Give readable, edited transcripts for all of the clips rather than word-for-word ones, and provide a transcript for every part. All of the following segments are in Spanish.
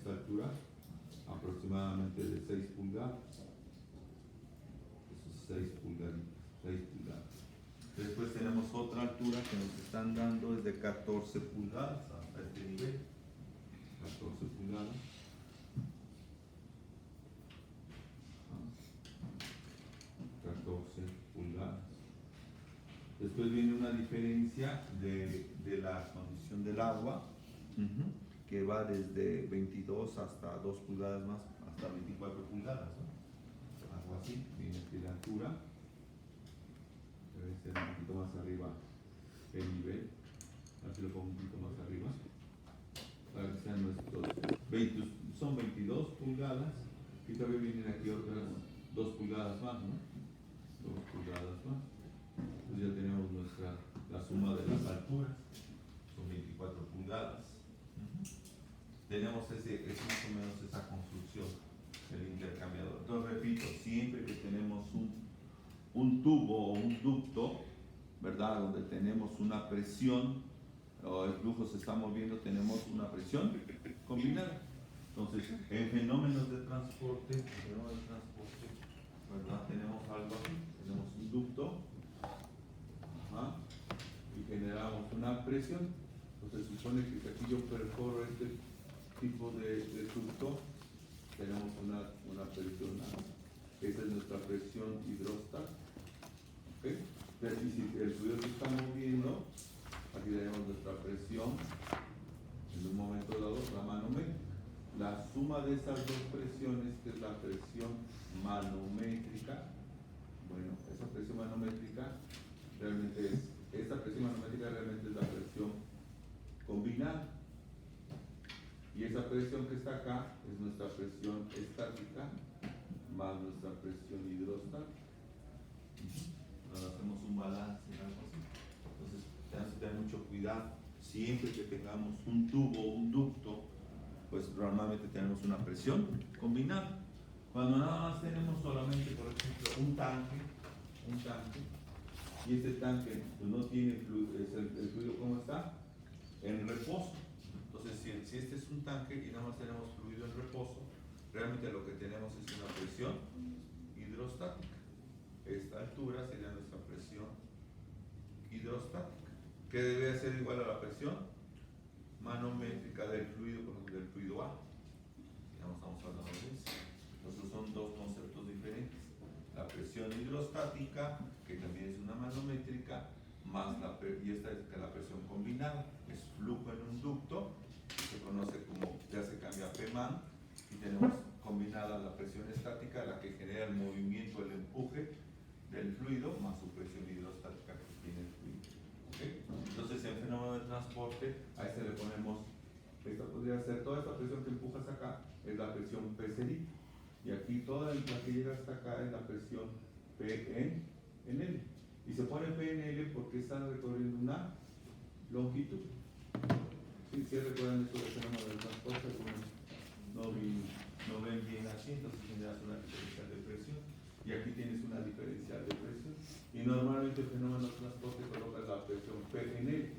esta altura, aproximadamente de 6 pulgadas. Eso es 6 pulgadas. 6 pulgadas. Después tenemos otra altura que nos están dando, es de 14 pulgadas hasta este nivel. 14 pulgadas. 14 pulgadas. Después viene una diferencia de la condición del agua, que va desde 22 hasta 2 pulgadas más, hasta 24 pulgadas, ¿no? Algo así, viene aquí la altura. Debe ser un poquito más arriba el nivel. Aquí lo pongo un poquito más arriba. Para que sean nuestros 20, son 22 pulgadas. Y todavía vienen aquí otras 2 pulgadas más, ¿no? 2 pulgadas más. Entonces ya tenemos la suma de las alturas. Son 24 pulgadas. Tenemos es más o menos esa construcción del intercambiador. Entonces repito, siempre que tenemos un tubo o un ducto, ¿verdad? Donde tenemos una presión, o el flujo se está moviendo, tenemos una presión combinada. Entonces, en fenómenos de transporte, ¿verdad? Tenemos algo así, tenemos un ducto, y generamos una presión. Entonces, se supone que aquí yo perforro este tipo de ducto, tenemos una presión. Esa es nuestra presión hidrostática. ¿Okay? Y si el fluido se está moviendo, aquí tenemos nuestra presión, en un momento dado, la manométrica. La suma de esas dos presiones, que es la presión manométrica, bueno, esa presión manométrica realmente es, esta presión manométrica realmente es la presión combinada. Y esa presión que está acá es nuestra presión estática más nuestra presión hidrostática. Ahora hacemos un balance, algo así. Entonces, tenemos que tener mucho cuidado. Siempre que tengamos un tubo o un ducto, pues normalmente tenemos una presión combinada. Cuando nada más tenemos solamente, por ejemplo, un tanque, y este tanque pues, no tiene fluido, el fluido, ¿cómo está? En reposo. Entonces, si este es un tanque y nada más tenemos fluido en reposo, realmente lo que tenemos es una presión hidrostática. Esta altura sería nuestra presión hidrostática, que debe ser igual a la presión manométrica del fluido, por ejemplo, del fluido A. Ya no estamos hablando de eso. Entonces son dos conceptos diferentes. La presión hidrostática, que también es una manométrica, más y esta es la presión combinada, es flujo en un ducto, se conoce como, ya se cambia a Pman, y tenemos combinada la presión estática, la que genera el movimiento, el empuje del fluido, más su presión hidrostática que tiene el fluido. ¿Okay? Entonces, en fenómeno de transporte, a este le ponemos, esta podría ser, toda esta presión que empujas acá, es la presión P0, y aquí toda la que llega hasta acá es la presión P en L. Y se pone P en L porque está recorriendo una longitud. Si recuerdan esto del fenómeno del transporte, algunos no ven bien así, entonces generas una diferencial de presión. Y aquí tienes una diferencial de presión. Y normalmente el fenómeno del transporte coloca la presión P en L,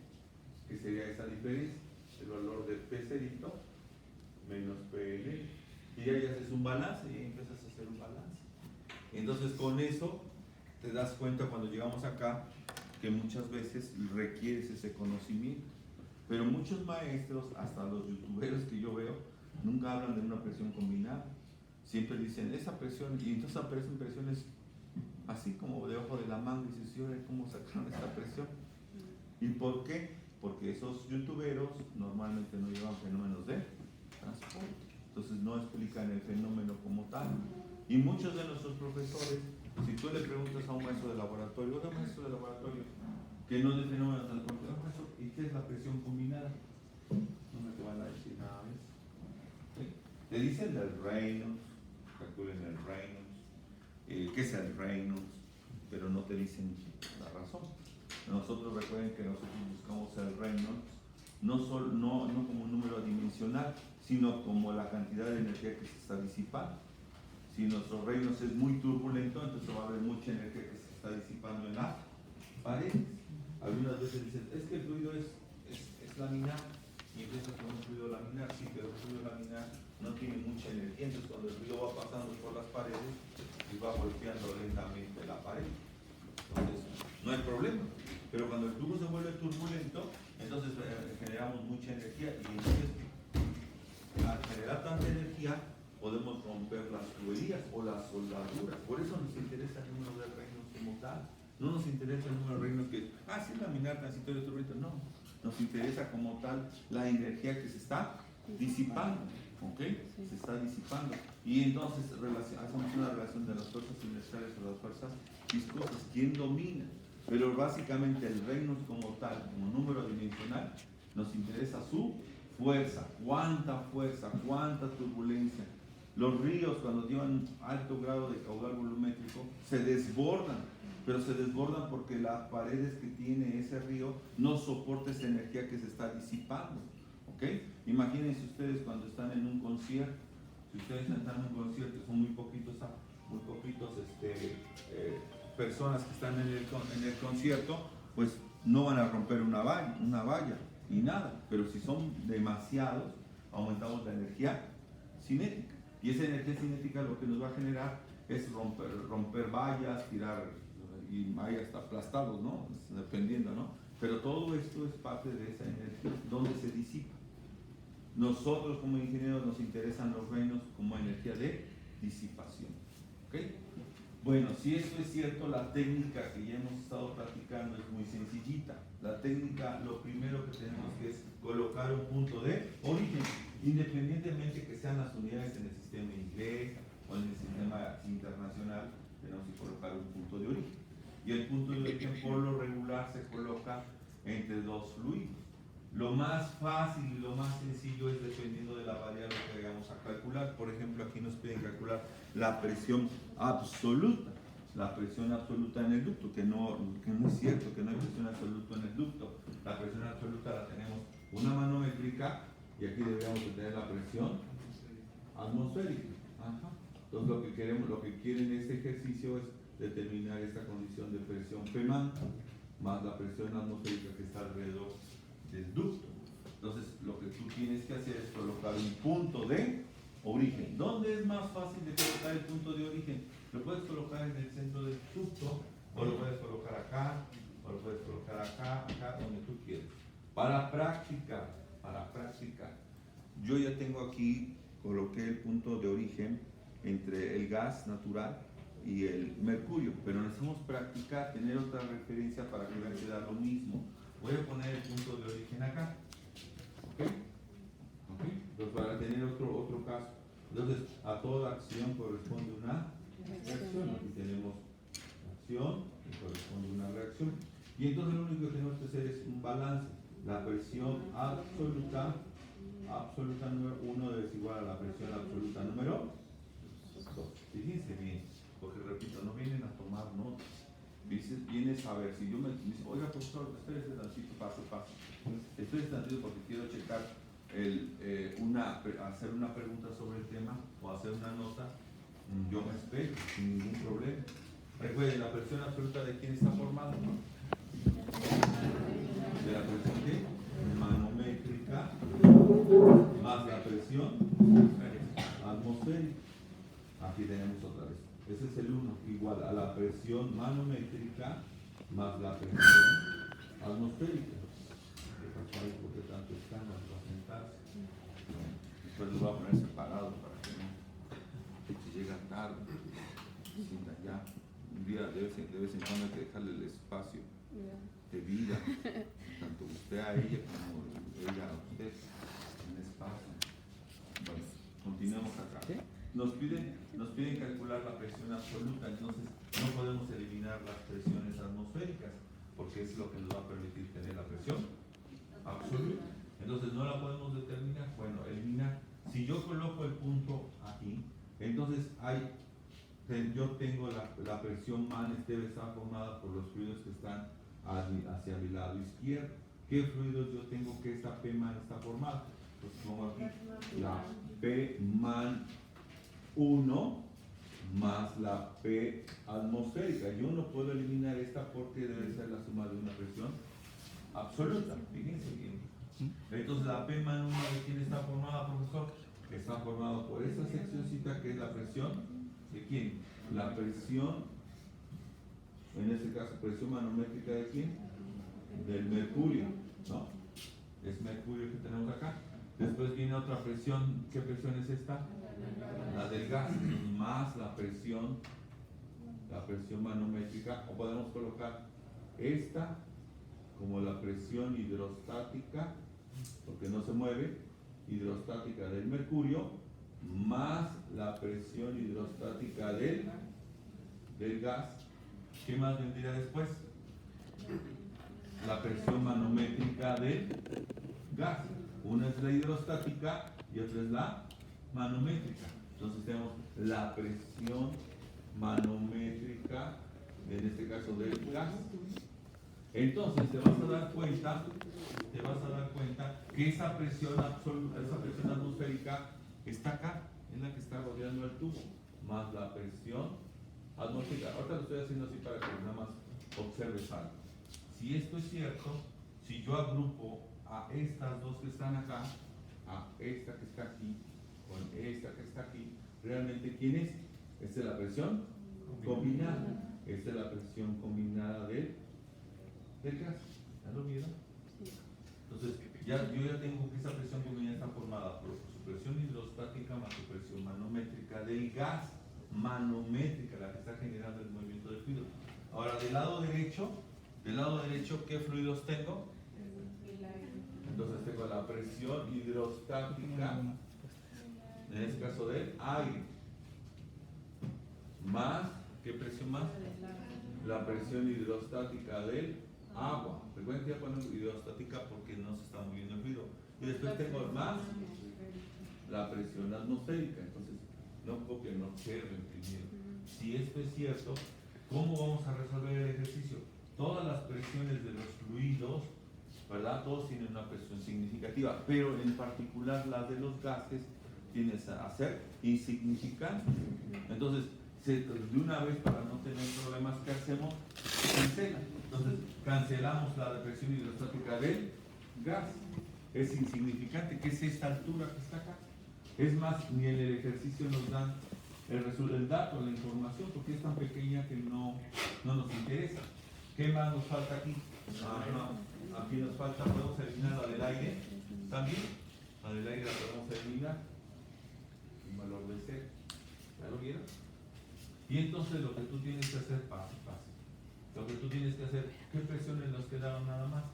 que sería esa diferencia, el valor del P0 menos P en L. Y ya haces un balance y empiezas a hacer un balance. Entonces con eso te das cuenta cuando llegamos acá que muchas veces requieres ese conocimiento. Pero muchos maestros, hasta los youtuberos que yo veo, nunca hablan de una presión combinada. Siempre dicen esa presión, y entonces aparecen presiones así como debajo de la manga, y dices, ¿cómo sacaron esta presión? ¿Y por qué? Porque esos youtuberos normalmente no llevan fenómenos de transporte. Entonces no explican el fenómeno como tal. Y muchos de nuestros profesores, si tú le preguntas a un maestro de laboratorio, que no es de fenómeno de transporte, ¿y qué es la presión combinada? No me te van a decir nada de eso. ¿Sí? Te dicen del Reynolds, calculen el Reynolds, qué es el Reynolds, pero no te dicen la razón. Nosotros recuerden que nosotros buscamos el Reynolds no como un número adimensional, sino como la cantidad de energía que se está disipando. Si nuestro Reynolds es muy turbulento, entonces va a haber mucha energía que se está disipando en la pared. Algunas veces dicen, es que el fluido es laminar, y empiezas con un fluido laminar, sí, pero el fluido laminar no tiene mucha energía, entonces cuando el río va pasando por las paredes, y va golpeando lentamente la pared. Entonces, no hay problema. Pero cuando el tubo se vuelve turbulento, entonces generamos mucha energía y entonces al generar tanta energía podemos romper las tuberías o las soldaduras. Por eso nos interesa el número de reinos como tal. No nos interesa el número de reinos que, sí, laminar, transitorio, turbulento. No, nos interesa como tal la energía que se está disipando. ¿Ok? Se está disipando. Y entonces hacemos una relación de las fuerzas inerciales a las fuerzas viscosas. ¿Quién domina? Pero básicamente el reino como tal, como número dimensional, nos interesa su fuerza, cuánta turbulencia. Los ríos cuando llevan alto grado de caudal volumétrico se desbordan, pero se desbordan porque las paredes que tiene ese río no soporta esa energía que se está disipando. ¿Ok? Imagínense ustedes cuando están en un concierto. Si ustedes están en un concierto, son muy poquitos personas que están en el concierto, pues no van a romper una valla ni nada, pero si son demasiados, aumentamos la energía cinética, y esa energía cinética lo que nos va a generar es romper vallas, tirar, y hay hasta aplastados, ¿no? Dependiendo, ¿no? Pero todo esto es parte de esa energía, donde se disipa. Nosotros como ingenieros nos interesan los reinos como energía de disipación. ¿Ok? Bueno, si esto es cierto, la técnica que ya hemos estado practicando es muy sencillita. La técnica, lo primero que tenemos que es colocar un punto de origen, independientemente que sean las unidades en el sistema inglés o en el sistema internacional, tenemos que colocar un punto de origen. Y el punto de origen por lo regular se coloca entre dos fluidos. Lo más fácil y lo más sencillo es dependiendo de la variable que vayamos a calcular. Por ejemplo, aquí nos piden calcular la presión absoluta. La presión absoluta en el ducto, que no es cierto, que no hay presión absoluta en el ducto. La presión absoluta la tenemos una manométrica y aquí deberíamos de tener la presión atmosférica. Ajá. Entonces lo que quieren en este ejercicio es determinar esta condición de presión Pman más la presión atmosférica que está alrededor del ducto. Entonces lo que tú tienes que hacer es colocar un punto de origen. ¿Dónde es más fácil de colocar el punto de origen? Lo puedes colocar en el centro del ducto, o lo puedes colocar acá, o lo puedes colocar acá, donde tú quieras. Para práctica, yo ya tengo aquí, coloqué el punto de origen entre el gas natural y el mercurio, pero necesitamos practicar, tener otra referencia para que vean que da lo mismo. Voy a poner el punto de origen acá. ¿Ok? Entonces, para tener otro caso. Entonces, a toda acción corresponde una reacción. Aquí tenemos acción y corresponde una reacción. Y entonces lo único que tenemos que hacer es un balance. La presión absoluta número 1 es igual a la presión absoluta número 2. Fíjense bien, porque repito, no vienen a tomar notas. Vienes a ver, si yo me dice, oiga profesor, espérese tantito, pase. Estoy tantito porque quiero checar hacer una pregunta sobre el tema o hacer una nota, yo me espero sin ningún problema. Recuerden, la presión absoluta de quién está formada, ¿no? De la presión de manométrica más la presión atmosférica. Aquí tenemos otra vez. Ese es el 1, igual a la presión manométrica más la presión atmosférica. ¿Por qué tanto están para sentarse? Después los voy a poner separados para que no se llegan tarde. Ya. Un día de vez en cuando hay que dejarle el espacio de vida, tanto usted a ella como ella a usted, un espacio. Bueno, continuemos acá. Nos piden calcular la presión absoluta, entonces no podemos eliminar las presiones atmosféricas, porque es lo que nos va a permitir tener la presión absoluta. Entonces no la podemos determinar, bueno, eliminar. Si yo coloco el punto aquí, entonces yo tengo la presión man, debe estar formada por los fluidos que están hacia mi lado izquierdo. ¿Qué fluidos yo tengo que esta P man está formada? Pues pongo aquí la P man 1 más la P atmosférica. Yo no puedo eliminar esta porque debe ser la suma de una presión absoluta. Fíjense bien. Entonces la P man 1 de quién está formada, profesor? está formado por esta seccioncita que es la presión. ¿De quién? La presión, en este caso, presión manométrica de quién? Del mercurio, ¿no? Es mercurio que tenemos acá. Después viene otra presión. ¿Qué presión es esta? La del gas, más la presión manométrica. O podemos colocar esta como la presión hidrostática, porque no se mueve, hidrostática del mercurio, más la presión hidrostática del gas. ¿Qué más vendría después? La presión manométrica del gas. Una es la hidrostática y otra es la manométrica. Entonces tenemos la presión manométrica, en este caso del gas. Entonces te vas a dar cuenta que esa presión absoluta, esa presión atmosférica está acá, es la que está rodeando el tubo, más la presión atmosférica. Ahorita lo estoy haciendo así para que nada más observes algo. Si esto es cierto, si yo agrupo a estas dos que están acá, a esta que está aquí, con esta que está aquí, realmente ¿quién es? Esta es la presión combinada. Esta es la presión combinada del gas. ¿Ya lo vieron? Entonces, yo ya tengo que esa presión combinada está formada por su presión hidrostática más su presión manométrica del gas. Manométrica, la que está generando el movimiento del fluido. Ahora, del lado derecho, ¿qué fluidos tengo? Entonces tengo la presión hidrostática, en este caso del aire, más, ¿qué presión más? La presión hidrostática del agua. Recuerden que ya ponemos hidrostática porque no se está moviendo el fluido. Y después tengo más la presión atmosférica. Entonces, no copien, no observen primero. Si esto es cierto, ¿cómo vamos a resolver el ejercicio? Todas las presiones de los fluidos, ¿verdad? Todos tienen una presión significativa, pero en particular las de los gases tienden a ser insignificantes. Entonces, de una vez, para no tener problemas, ¿qué hacemos? Se cancela. Entonces, cancelamos la presión hidrostática del gas. Es insignificante, que es esta altura que está acá. Es más, ni en el ejercicio nos dan el dato, la información, porque es tan pequeña que no nos interesa. ¿Qué más nos falta aquí? Aquí nos falta, podemos eliminar la del aire también. La del aire la podemos eliminar. El valor de C. ¿Ya lo vieron? Y entonces lo que tú tienes que hacer, fácil. Lo que tú tienes que hacer, ¿qué presiones nos quedaron nada más?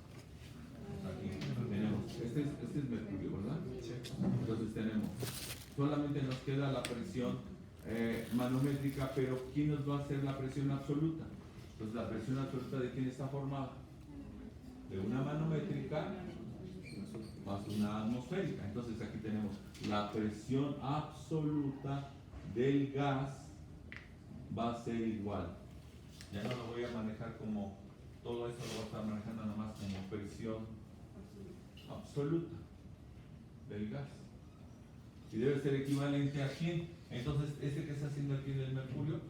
Aquí tenemos, este es mercurio, ¿verdad? Entonces tenemos, solamente nos queda la presión manométrica, pero ¿quién nos va a hacer la presión absoluta? Pues la presión absoluta, ¿de quién está formada? De una manométrica más una atmosférica. Entonces aquí tenemos la presión absoluta del gas va a ser igual. Ya no lo voy a manejar como, todo eso lo voy a estar manejando nada más como presión absoluta del gas. Y debe ser equivalente a quién. Entonces, este que está haciendo aquí del mercurio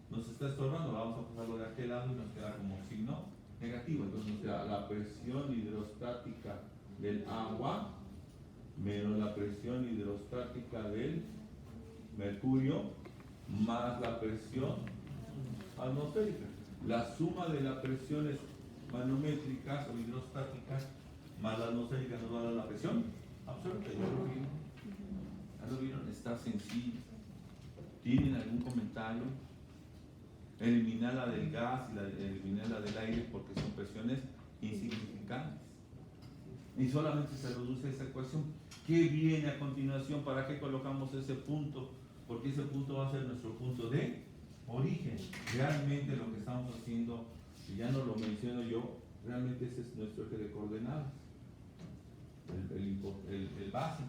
nos está estorbando. Vamos a pasarlo de aquel lado y nos queda como signo negativo. Entonces nos queda la presión hidrostática del agua menos la presión hidrostática del mercurio más la presión atmosférica. La suma de las presiones manométricas o hidrostáticas más la atmosférica nos va a dar la presión absoluta. ¿Ya lo vieron? Está sencillo. ¿Tienen algún comentario? Eliminar la del gas y eliminar la del aire porque son presiones insignificantes. Y solamente se reduce esa ecuación. ¿Qué viene a continuación? ¿Para qué colocamos ese punto? Porque ese punto va a ser nuestro punto de origen. Realmente lo que estamos haciendo, y ya no lo menciono yo, realmente ese es nuestro eje de coordenadas, el base.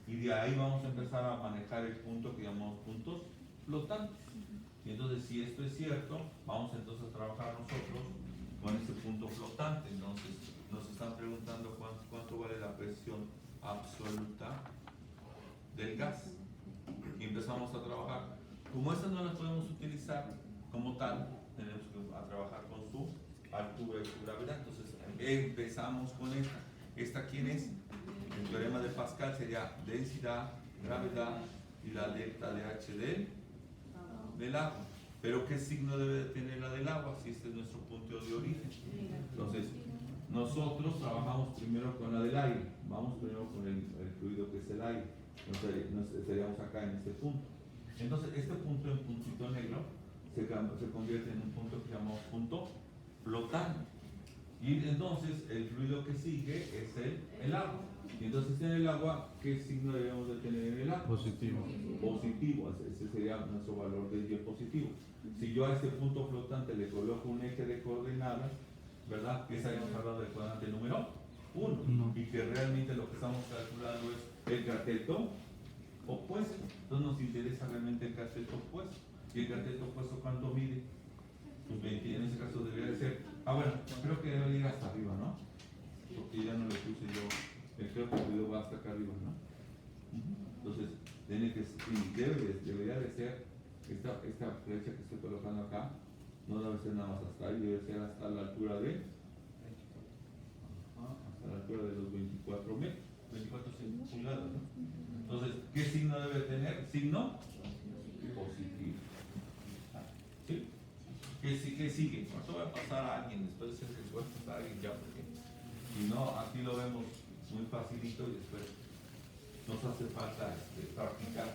Y de ahí vamos a empezar a manejar el punto que llamamos puntos flotantes. Y entonces, si esto es cierto, vamos entonces a trabajar nosotros con ese punto flotante. Entonces, nos están preguntando cuánto vale la presión absoluta del gas. Y empezamos a trabajar. Como estas no las podemos utilizar como tal, tenemos que trabajar con su altura y su gravedad. Entonces, empezamos con esta. ¿Esta quién es? El teorema de Pascal sería densidad gravedad y la delta de H del agua. Pero ¿qué signo debe de tener la del agua si este es nuestro punto de origen? Entonces, nosotros trabajamos primero con la del aire. Vamos primero con el fluido que es el aire. Nos estaríamos acá en este punto. Entonces, este punto en puntito negro se convierte en un punto que llamamos punto flotante. Y entonces el fluido que sigue es el agua. Y entonces en el agua, ¿qué signo debemos de tener en el agua? Positivo. Positivo, ese sería nuestro valor de Y positivo. Si yo a este punto flotante le coloco un eje de coordenadas, ¿verdad? Que estaríamos hablando del cuadrante número 1. Y que realmente lo que estamos calculando es el cateto opuesto. Entonces nos interesa realmente el cateto opuesto. ¿Y el cateto opuesto cuánto mide? Pues 20, en ese caso debería de ser. Bueno, creo que debe ir hasta arriba, ¿no? Porque ya no le puse yo. Creo que el video va hasta acá arriba, ¿no? Entonces, debería de ser esta flecha que estoy colocando acá. No debe ser nada más hasta ahí, debe ser hasta la altura de. Hasta la altura de los 24 pulgadas, ¿no? Entonces, ¿qué signo debe tener? Signo positivo. ¿Sí? ¿Qué sigue? ¿Cuánto va a pasar a alguien? Después de ese esfuerzo a alguien ya, porque si no, aquí lo vemos muy facilito y después nos hace falta practicar.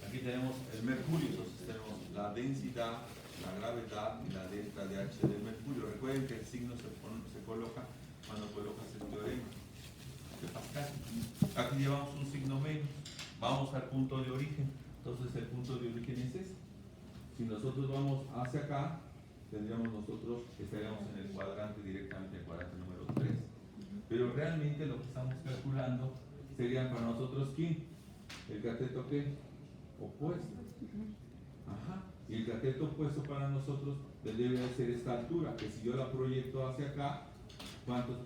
Aquí tenemos el mercurio, entonces tenemos la densidad, la gravedad y la delta de H del mercurio. Recuerden que el signo se coloca cuando colocas el teorema de Pascal. Aquí llevamos un signo menos. Vamos al punto de origen. Entonces el punto de origen es ese. Si nosotros vamos hacia acá, estaríamos en el cuadrante directamente, el cuadrante número 3. Pero realmente lo que estamos calculando serían para nosotros ¿quién? El cateto ¿qué? Opuesto. Ajá. Y el cateto opuesto para nosotros debe de ser esta altura, que si yo la proyecto hacia acá, ¿cuántos